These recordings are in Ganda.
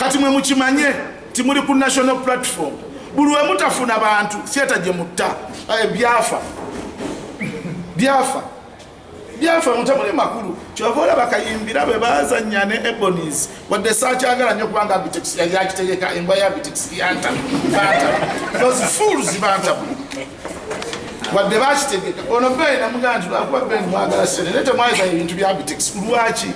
kati mwe mukimanye timuli ku national platform buli we mutafuna abantu theater gye mutta byafa mutamuli makulu kyova olaba kayimbira bwe bazannya ne Ebonies wadde saakyagala nnyo kubanga Abitex yali akitegeka embwa ya Abitex yanta those fools banta wadde bakitegeka ono beni namugamba nti lwakuba beni mwagala sene nete mwayiza ebintu bya Abitex lwaki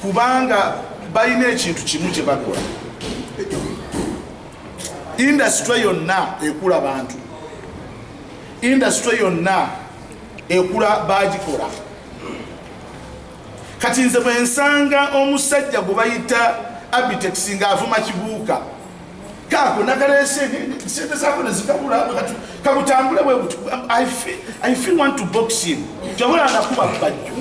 kubanga balina ekintu kimu kye bakola industry yonna ekula bantu industry yonna ekula bagikola kati nze bwe nsanga omusajja gwe bayita Abitex ng'avuma kibuuka kako nakalese sente zako nezikabula kakutambule bwe buti I feel want to box him jabula anakuba bajjo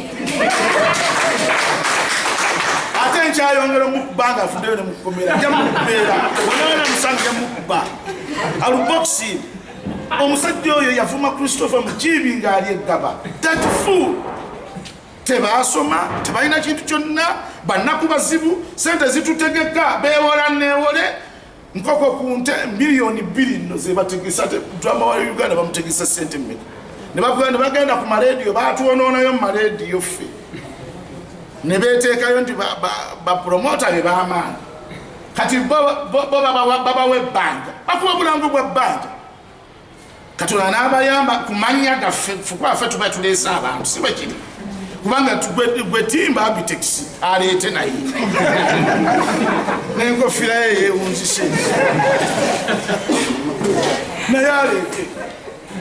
ate nkyayongera omukubanga afundeyo ne mukomera jamukubeera onaona musanga mukuba alubox him omusajja oyo yavuma Christopher Mukiibi ng'ali eggaba that fool tebasoma tebalina kintu kyonna bannaku bazibu sente zitutegeka beewola neewole nkoko ku nte miliyoni 2 nno ze bategesa drama wa Uganda bamutegesa sente mmeka ne bagenda ku marediyo baatuwonoonayo mu marediyo ffe ne beeteekayo nti bapromota be b'amaanyi kati babawa ebbanja bakuba bulango bwa bbanja Katonda n'abayamba kumanya gaffe ffe tuba tuleese abantu si bwe kiri kubanga gwe timba Abitex aleete naye n'enkofiira ye yeewunzise naye aleete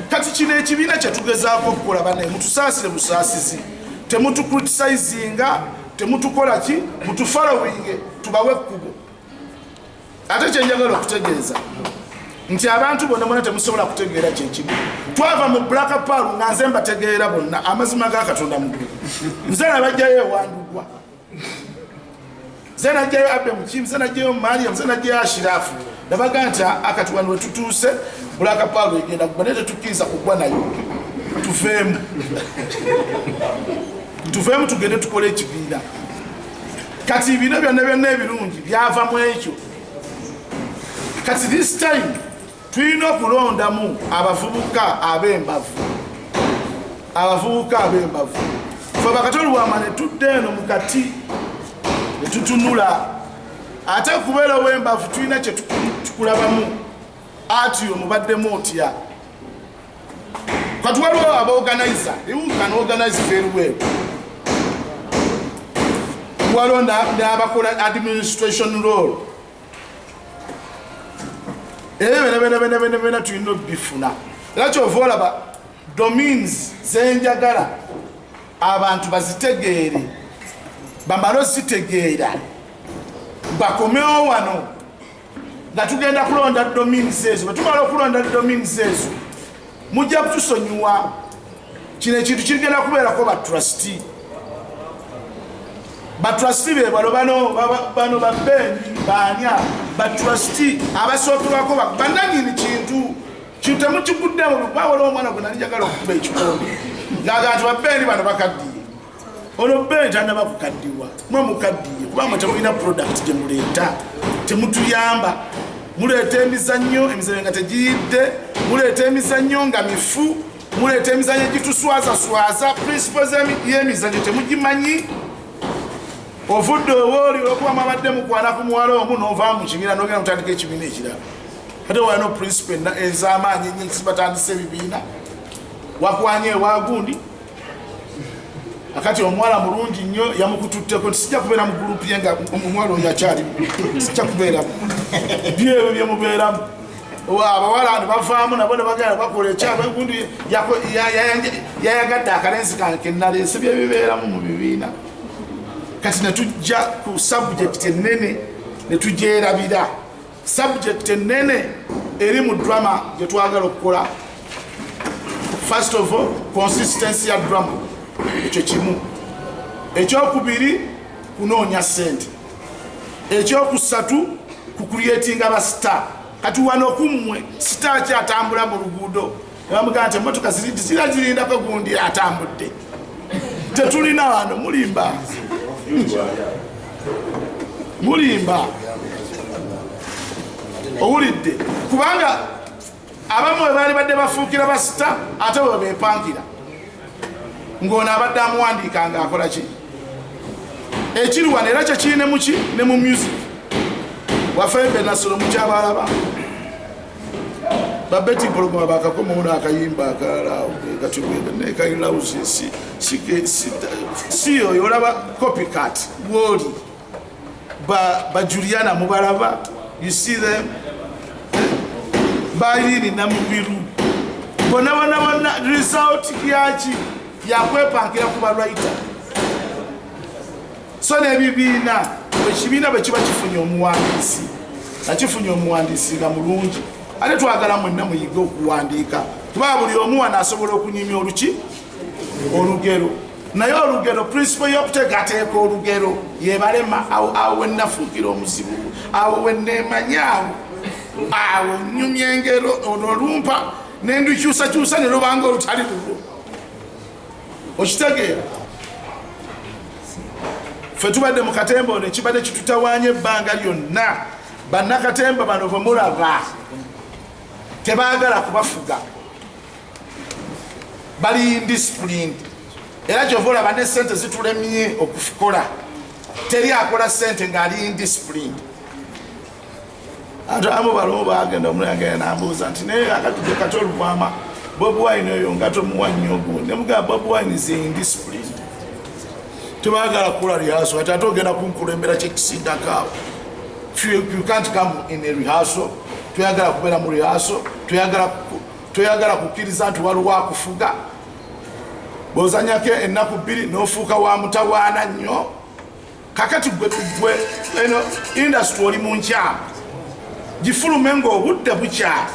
kati kino ekibiina kye tugezaako okukola bane mutusaasire musaasizi temutucriticizinga temutukola ki mutufollowinge tubawe ekkubo ate kyenjagala okutegeeza nti abantu bonna temusobola kutegeera kyekimu twava mu Black Pearl nga nze mbategeera bonna amazima ga Katonda mu ggulu nze nabajjayo ewandugwa nze najjayo Abbe Mukiibi nze najjayo Mariam nze najjayo Ashirafu nabaga nti akatuwano we tutuuse Black Pearl egenda kuba naye tetukkiriza kugwa nayo tufeemu tugende tukole ekibiina kati ebibiina byonna ebirungi byava mu ekyo kati this time tulina okulondamu abavubuka ab'embavu fe bakatolwama ne tudde eno mu kati ne tutunula ate okubeera ow'embavu tulina kye tukulabamu ati omubaddemu otya kati waliwo abaorganizer you can organize very well waliwo n'abakola administration role bena tulina obifuna era kyova olaba domains zenjagala abantu bazitegeere bamale ozitegeera bakomewo wano nga tugenda kulonda domains ezo bwe tumala okulonda domains ezo mujja kutusonyiwa kino ekintu kigenda kubeerako batrustee be balo bano babbeeni baanya batrustee abasookerwako bannanyini kintu temukiguddemu bawola omwana gwe nali njagala okukuba ekikombe ngaga nti babbeeni bano bakaddiye ono bbeeni tanaba kukaddiwa mwe mukaddiye kubanga temulina product gye muleeta temutuyamba muleeta emizannyo nga tegiyidde muleeta emizannyo nga mifu muleeta emizannyo egituswazaswaza principles y'emizannyo temugimanyi ovudde owooli olwokubamu abadde mukwana ku muwala omu n'ovaamu mu kibiina n'ogenda mutandika ekibiina ekirala ate wano principle ez'amaanyi ennyo zibatandisa ebibiina wakwanya ewagundi akati omuwala mulungi nnyo yamukututteko nti sijja kubeera mu gurupu ye nga omuwala oyo akyalimu sijja kubeeramu byebyo byemubeeramu abawala ne bavaamu nabo ne bagenda bakola ekyaba gundi yayagadde akalenzi kange naleese byebibeeramu mu bibiina kati netujja ku subject ennene netugyerabira subject ennene eri mu drama gye twagala okukola first of all consistency ya drama ekyo kimu ekyokubiri kunoonya ssente ekyokusatu kucreatinga ba star kati wano kummwe star kyatambula mu luguudo nebamugamba nti emmotoka zirindako gundi atambudde tetulina wano mulimba mulimba owulidde kubanga abamu bwe baali badde bafuukira basita ate bwe beepangira ng'ono abadde amuwandiika ng'akola ki ekiri wano era kyekiri ne mu music waffe benasolo mukyabalaba babeti pologoma bakakomawo n'akayimba akalala nekayilawuzi si oyo olaba copycat woli ba Juliana mubalaba you see them bayiri na mubiru bona result yaki yakwepankira kuba writer so nebibiina ekibiina bwe kiba kifunye omuwandiisi nakifunye omuwandiisi nga mulungi ate twagala mwenna muyige okuwandiika kuba buli omu wano asobola okunyimya olugero naye olugero principle y'okuteekateeka olugero yebalema awo wennafuukira omuzibu awo wenneemanyaawo awo nnyumya engero olumpa nendukyusakyusa ne lubanga olutali lulwo okitegeera ffe tubadde mu katemba ono ekibadde kitutawaanya ebbanga lyonna bannakatemba bano bwe mulaba tebaagala kubafuga bali indisciplined era kyova olaba ne sente zitulemye okukola teri akola sente ng'ali indisciplined ate amu balomu bagenda omulagenda nambuuza nti naye akatujo kati oluvama Bobi Wine oyo nga tomuwa nnyo ogundi nemugamba Bobi Wine is indisciplined tebaagala kukola rehearsal ate ogenda kunkulembera kyekisindakaawo you can't come in a rehearsal tuyagala kubeera mu rehearsal tuyagala kukkiriza nti waliwo akufuga bw'ozanyako ennaku 2 n'ofuuka wa mutawaana nnyo kakati gwe eno industry oli mu nkyamu gifulume ng'obudde bukyali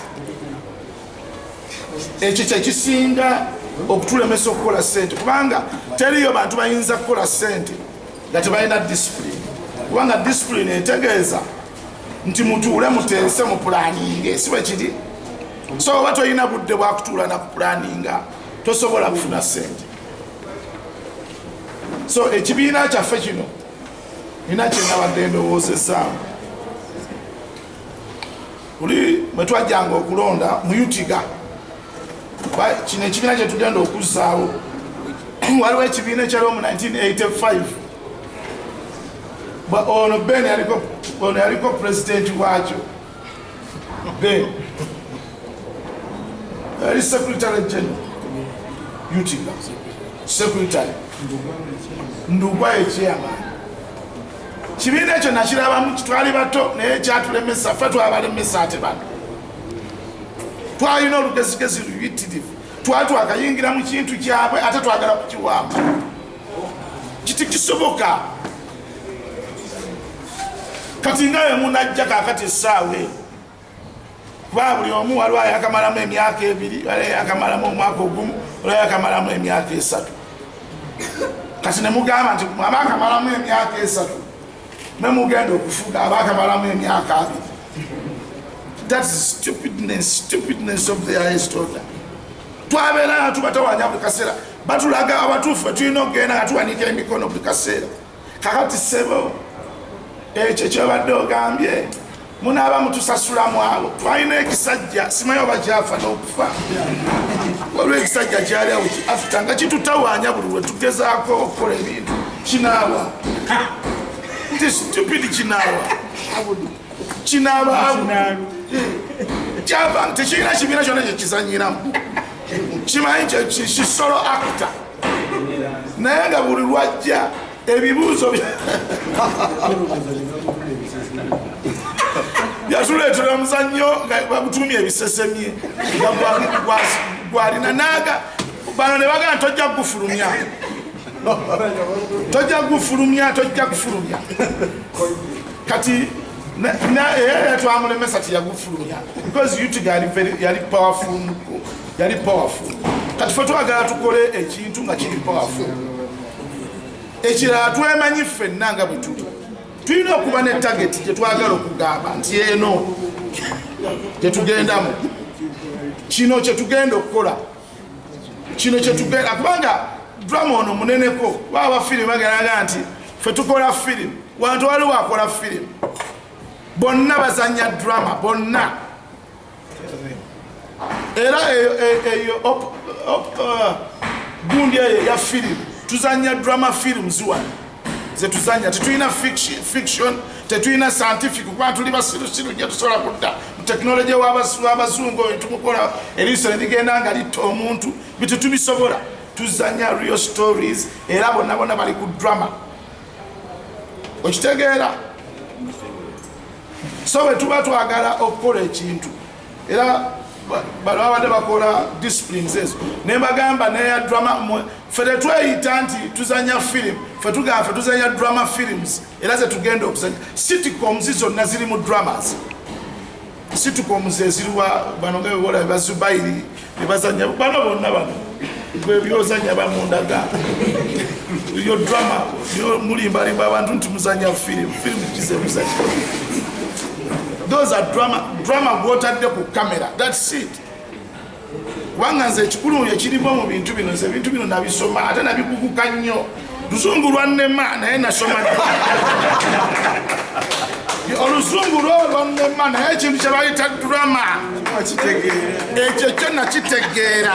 ekyo kyekisinga okutulemesa okukola sente kubanga teriyo bantu bayinza kukola sente nga tebalina discipline kubanga discipline etegeeza nti mutuule muteese mu pulaninga si bwe kiri so oba toyina budde bwakutuula na kupulaninga tosobola kufuna sente so ekibiina kyaffe kino nina kyenabadde ndowoozesaamu uli bwe twajjanga okulonda mu UTIGA kino ekibiina kye tugenda okuzzaawo waliwo ekibiina ekyaliwo mu 1985 ono Ben yaliko president wakyo Ben yali secretary general UTIGA secretary Ndugwa ekyama kibiina ekyo nakirabamu kitwali bato naye kyatulemesa ffe twabalemesa ate bano twalina olugezigezi luyitirivu twali twakayingira mu kintu kyabwe ate twagala kukiwamba kiti kisoboka kati nga ye munajja kakati essaawa kuba buli omu waliwo yakamalamu emyaka 2 waliwo yakamalamu omwaka ogumu waliwo yakamalamu emyaka 3 kati ne mugamba nti abakamalamu emyaka 3 memugenda okufuga abakamalamu emyaka 2 that is stupidness of the highest order twabeera nga tubatawanya buli kaseera batulaga abatuufu tulina okugenda nga tuwanika emikono buli kaseera kakati ssebo ekyo kyobadde ogambye munaaba mutusasulamu abo twalina ekisajja simanyi oba kyafa n'okufa waliwo ekisajja kyali awo afita nga kitutawaanya buli we tugezaako okukola ebintu kinaaba nti stupid kinaaba kyava tekirina kibiina kyonna kyekizanyiramu kimanyi kisolo actor naye nga buli lwajja ebibuuzo yatuleetera omuzannyo nga bagutumya ebisesemye nga gwalina naaga bano ne bagana tojja kugufulumya tojja kufulumya kati twamulemesa tiyagufulumya because UTIGA yali powerful kati ffe twagala tukole ekintu nga kiri powerful ekirala twemanyi ffenna nga bwe tuli tulina okuba ne target gyetwagala okugamba nti eno gyetugendamu kino kyetugenda okukola kino kyetugenda kubanga drama ono muneneko baba bafirimu bageraga nti ffe tukola firimu wantu waliwo akola firimu bonna bazanya drama bonna era eyo gundi eyo ya firimu tuzanya drama films wano ze tuzanya tetulina fiction tetulina scientific kuba tuli basirusiru gye tusobola kudda mu tekinologiya w'abazungu tumukola eriiso nerigenda nga litta omuntu bitetubisobola tuzanya real stories era bonna bonna bali ku drama okitegeera so bwe tuba twagala okukola ekintu era babadde bakola disciplines ezo nembagamba neya drama ffe tetweyita nti tuzanya film ffe tugamba ffe tuzanya drama films era ze tugenda okuzanya sitcoms zonna ziri mu dramas sitcoms eziriwa bano nga bewola bazubairi nebazanya bano bonna bano byozanya bamundaga yo drama mulimbalimba abantu nti muzanya film kize muzanya. Those are drama gwotadde ku camera. That's it. Kubanga nze ekikulu ekirimu mu bintu bino nze ebintu bino nabisoma ate nabikukuka nnyo luzungu lwannema naye nasoma oluzungu lwannema naye ekintu kye bayita drama ekyo kyo nakitegeera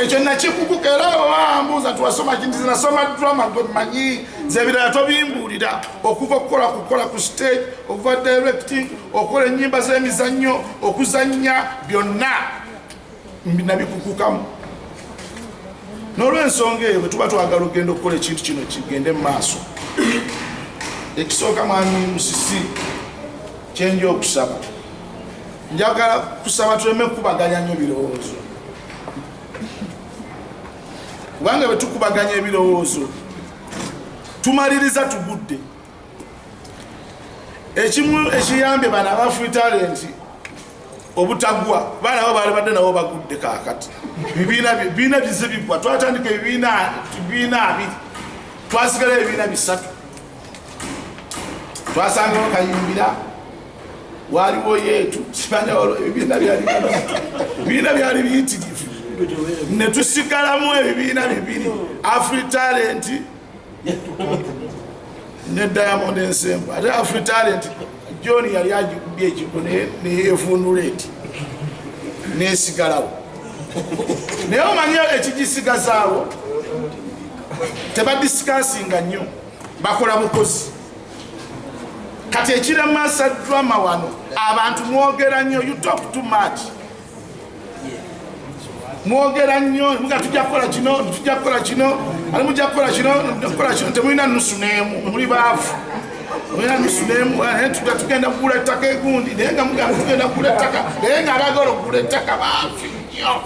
ekyo nakikukuka era wambuuza tuwasoma kinti zinasoma drama gwe mmanyi zebirala tobimbuulira okuva kukola ku stage okuva directing okukola ennyimba z'emizannyo okuzannya byonna nabikukukamu n'olw'ensonga eyo bwe tuba twagala okugenda okukola ekintu kino kigende mu maaso ekisooka mwami Musisi kyenja okusaba njagala kusaba tuleme kukubaganya nnyo birowoozo kubanga bwe tukubaganya ebirowoozo tumaliriza tugudde ekimu ekiyambye bano abafree talent obutagwa bana abo bali badde nabo bagudde kaakati bibiina bize bigwa twatandika ebibiina abiri twasigala ebibiina bisatu twasangawo Kayimbira waliwo Yeetu simanya ebibiina byali biyitirivu ne tusigalamu ebibiina bibiri Afree Talent ne Diamond Ensemble ate Afree Talent John yali agikubye ekigo neyefunula eti nesigalawo naye omanyi ekigisigazaawo tebadisikasinga nnyo bakola bukozi kati ekiremasa drama wano abantu mwogera nnyo you talk too much mwogera nnyo nga tujja kukola kino ali mujja kukola kino temulina nusu n'emu muli baavu mulina nusu n'emu tugenda kugula ettaka egundi naye nga mugamba tugenda kugula ettaka naye nga abagala okugula ettaka baavu nnyo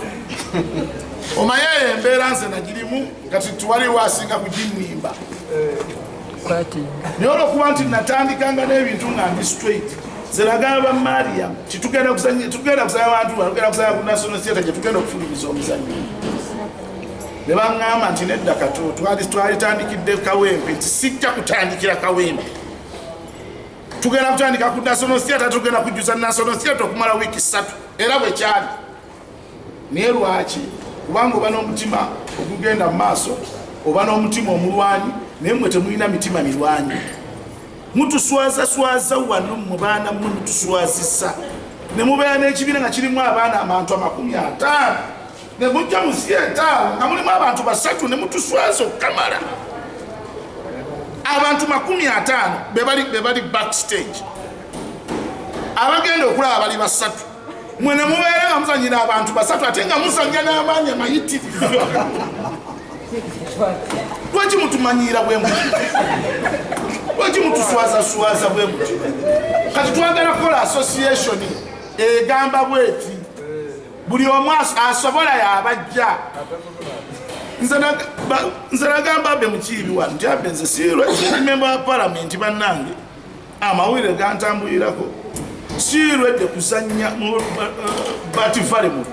omaye embeera nze nagirimu kati tuwaliwo asinga kuginnimba naye olwokuba nti natandikanga n'ebintu nga ndi straight zeragala ba Mariam tugenda kuzanya abantu bagenda kuzanya ku National Theatre gye tugenda okufulumiriza omuzannyo ne baŋŋamba nti nedda kato twalitandikidde Kawempe nti sijja kutandikira Kawempe tugenda kutandika ku National Theatre tugenda kujjuza National Theatre okumala wiiki 3 era bwe kyali naye lwaki kubanga oba n'omutima ogugenda mu maaso oba n'omutima omulwanyi naye mmwe temulina mitima mirwanyi mutuswaza wano mu baana mmwe mutuswazisa ne mubeera n'ekibiina nga kirimu abaana abantu 50 ne mujja mu theatre nga mulimu abantu 3 ne mutuswaza okukamala abantu 50 be bali backstage abagenda okulaba bali 3 mwe ne mubeera nga muzanyira abantu 3 ate nga musanja n'amaanyi amayitirivu lwaki mutumanyira bwe muti lwaki mutuswaza bwe muti kati twagala kukola association egamba bweti buli omu asobola yabajja nze nagamba be mukiibi wano nti abe nze siirwe member wa parliament bannange amawulire gantambulirako siirwedde kuzanya batifalimu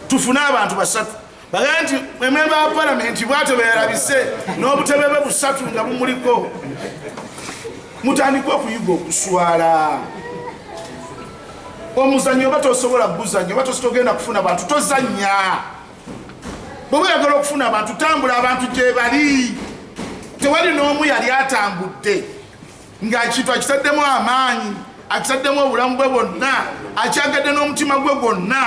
tufune abantu 3 bagaa nti member wa parliament bwate beerabise n'obutebe bwe 3 nga bumuliko mutandika okuyiga okuswala omuzannyo oba tosobola guzannyo oba tositogenda kufuna bantu tozannya bwe oyagala okufuna abantu tambula abantu gye bali tewali n'omu yali atambudde ng'ekintu akisaddemu amaanyi akisaddemu obulamu bwe bwonna akyagadde n'omutima gwe gwonna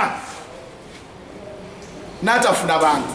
n'atafuna bantu